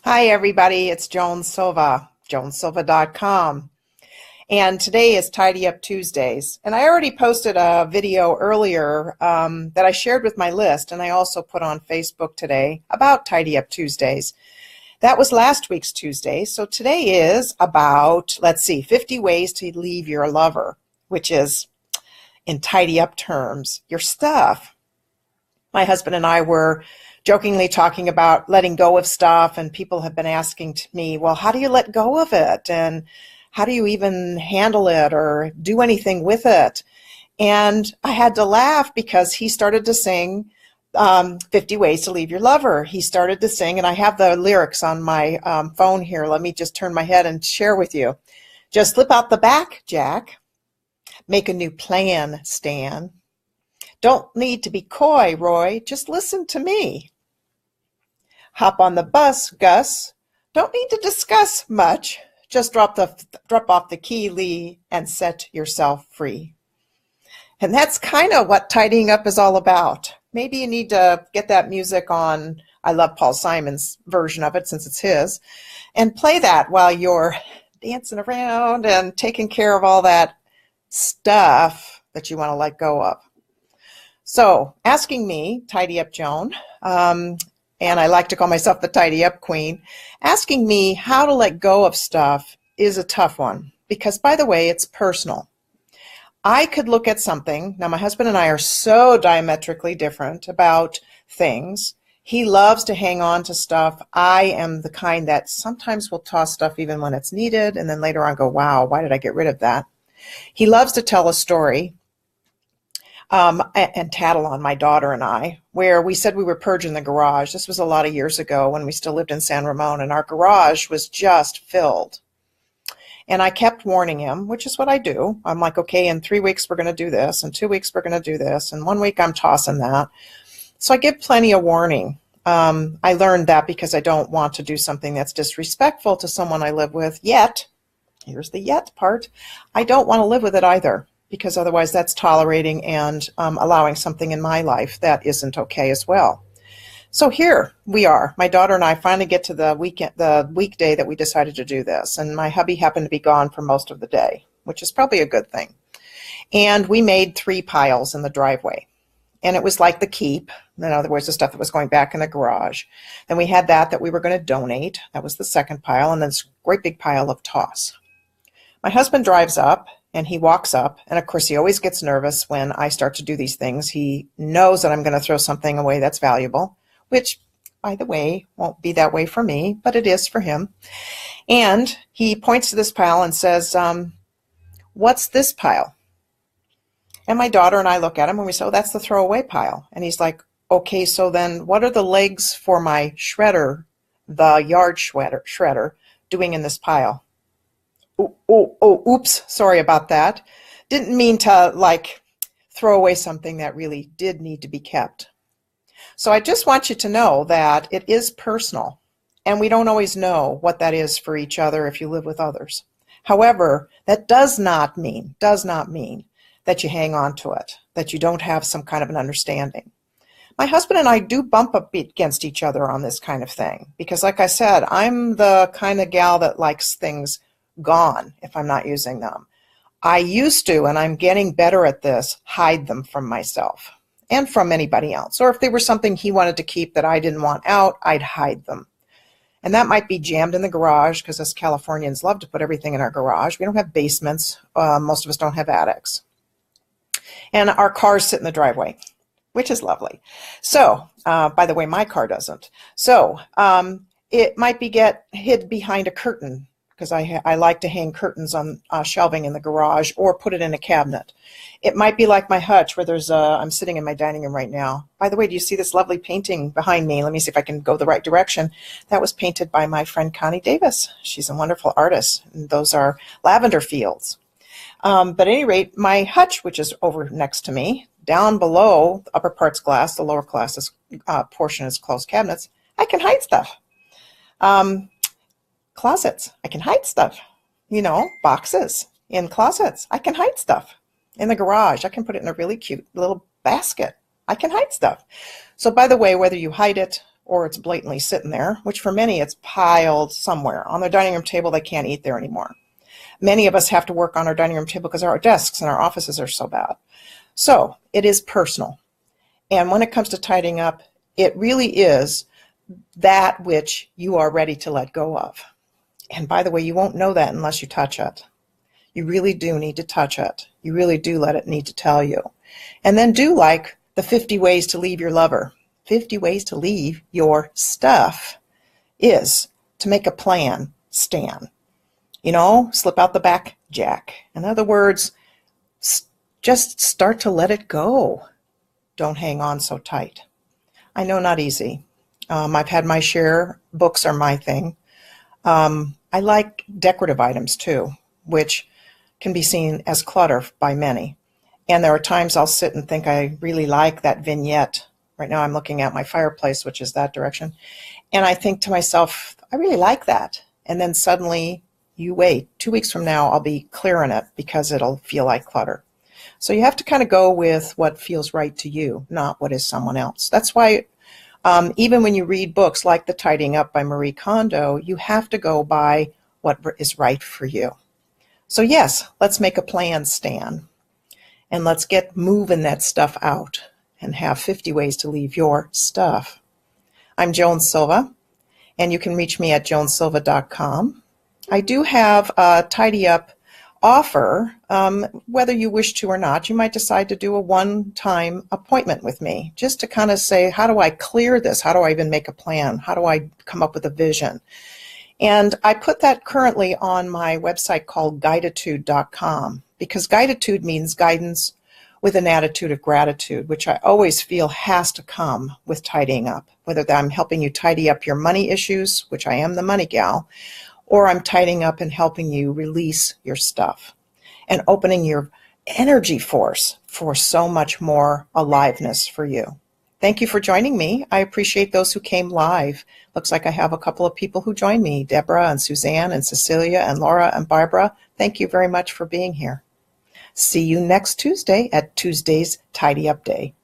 Hi, everybody. It's Joan Silva, joansilva.com. And today is Tidy Up Tuesdays. And I already posted a video earlier that I shared with my list, and I also put on Facebook today about Tidy Up Tuesdays. That was last week's Tuesday. So today is about, 50 ways to leave your lover, which is, in tidy up terms, your stuff. My husband and I were jokingly talking about letting go of stuff, and people have been asking me, well, how do you let go of it? And how do you even handle it or do anything with it? And I had to laugh because he started to sing 50 Ways to Leave Your Lover. He started to sing, and I have the lyrics on my phone here. Let me just turn my head and share with you. Just slip out the back, Jack. Make a new plan, Stan. Don't need to be coy, Roy. Just listen to me. Hop on the bus, Gus. Don't need to discuss much. Just drop off the key, Lee, and set yourself free. And that's kind of what tidying up is all about. Maybe you need to get that music on. I love Paul Simon's version of it since it's his, and play that while you're dancing around and taking care of all that stuff that you want to let go of. So, asking me, Tidy Up Joan, and I like to call myself the Tidy Up Queen, asking me how to let go of stuff is a tough one because, by the way, it's personal. I could look at something. Now, my husband and I are so diametrically different about things. He loves to hang on to stuff. I am the kind that sometimes will toss stuff even when it's needed, and then later on go, wow, why did I get rid of that? He loves to tell a story and tattle on my daughter and I, where we said we were purging the garage. This was a lot of years ago when we still lived in San Ramon, and our garage was just filled. And I kept warning him, which is what I do. I'm like, okay, in 3 weeks we're going to do this, in 2 weeks we're going to do this, and 1 week I'm tossing that. So I give plenty of warning. I learned that because I don't want to do something that's disrespectful to someone I live with, yet, here's the yet part, I don't want to live with it either, because otherwise that's tolerating and allowing something in my life that isn't okay as well. So here we are. My daughter and I finally get to the weekday that we decided to do this, and my hubby happened to be gone for most of the day, which is probably a good thing. And we made 3 piles in the driveway, and it was like the keep. In other words, the stuff that was going back in the garage. Then we had that we were going to donate. That was the second pile, and then this great big pile of toss. My husband drives up, and he walks up, and of course he always gets nervous when I start to do these things. He knows that I'm going to throw something away that's valuable, which, by the way, won't be that way for me, but it is for him. And he points to this pile and says, what's this pile? And my daughter and I look at him and we say, oh, that's the throwaway pile. And he's like, okay, so then what are the legs for my shredder, the yard shredder, doing in this pile? Oops, sorry about that. Didn't mean to, throw away something that really did need to be kept. So I just want you to know that it is personal, and we don't always know what that is for each other if you live with others. However, that does not mean that you hang on to it, that you don't have some kind of an understanding. My husband and I do bump up against each other on this kind of thing because, like I said, I'm the kind of gal that likes things gone if I'm not using them. I used to, and I'm getting better at this, hide them from myself and from anybody else. Or if they were something he wanted to keep that I didn't want out, I'd hide them. And that might be jammed in the garage because us Californians love to put everything in our garage. We don't have basements. Most of us don't have attics. And our cars sit in the driveway, which is lovely. So, by the way, my car doesn't. So, it might be hid behind a curtain because I like to hang curtains on shelving in the garage or put it in a cabinet. It might be like my hutch where I'm sitting in my dining room right now. By the way, do you see this lovely painting behind me? Let me see if I can go the right direction. That was painted by my friend Connie Davis. She's a wonderful artist. And those are lavender fields. But at any rate, my hutch, which is over next to me, down below, the upper part's glass, the lower portion is closed cabinets, I can hide stuff. Closets, I can hide stuff. Boxes in closets, I can hide stuff. In the garage, I can put it in a really cute little basket. I can hide stuff. So by the way, whether you hide it, or it's blatantly sitting there, which for many it's piled somewhere. On their dining room table, they can't eat there anymore. Many of us have to work on our dining room table because our desks and our offices are so bad. So it is personal. And when it comes to tidying up, it really is that which you are ready to let go of. And by the way, you won't know that unless you touch it. You really do need to touch it. You really do let it need to tell you. And then do like the 50 ways to leave your lover. 50 ways to leave your stuff is to make a plan, Stan. You know, slip out the back, Jack. In other words, just start to let it go. Don't hang on so tight. I know, not easy. I've had my share. Books are my thing. I like decorative items too, which can be seen as clutter by many. And there are times I'll sit and think I really like that vignette. Right now I'm looking at my fireplace, which is that direction. And I think to myself, I really like that. And then suddenly, you wait. 2 weeks from now, I'll be clearing it because it'll feel like clutter. So you have to kind of go with what feels right to you, not what is someone else. That's why even when you read books like The Tidying Up by Marie Kondo, you have to go by what is right for you. So yes, let's make a plan, Stan. And let's get moving that stuff out and have 50 ways to leave your stuff. I'm Joan Silva, and you can reach me at joansilva.com. I do have a Tidy Up offer. Whether you wish to or not, you might decide to do a one-time appointment with me just to kind of say, how do I clear this? How do I even make a plan? How do I come up with a vision? And I put that currently on my website called guiditude.com, because guiditude means guidance with an attitude of gratitude, which I always feel has to come with tidying up, whether I'm helping you tidy up your money issues, which I am the money gal, or I'm tidying up and helping you release your stuff and opening your energy force for so much more aliveness for you. Thank you for joining me. I appreciate those who came live. Looks like I have a couple of people who joined me, Deborah and Suzanne and Cecilia and Laura and Barbara. Thank you very much for being here. See you next Tuesday at Tuesday's Tidy Up Day.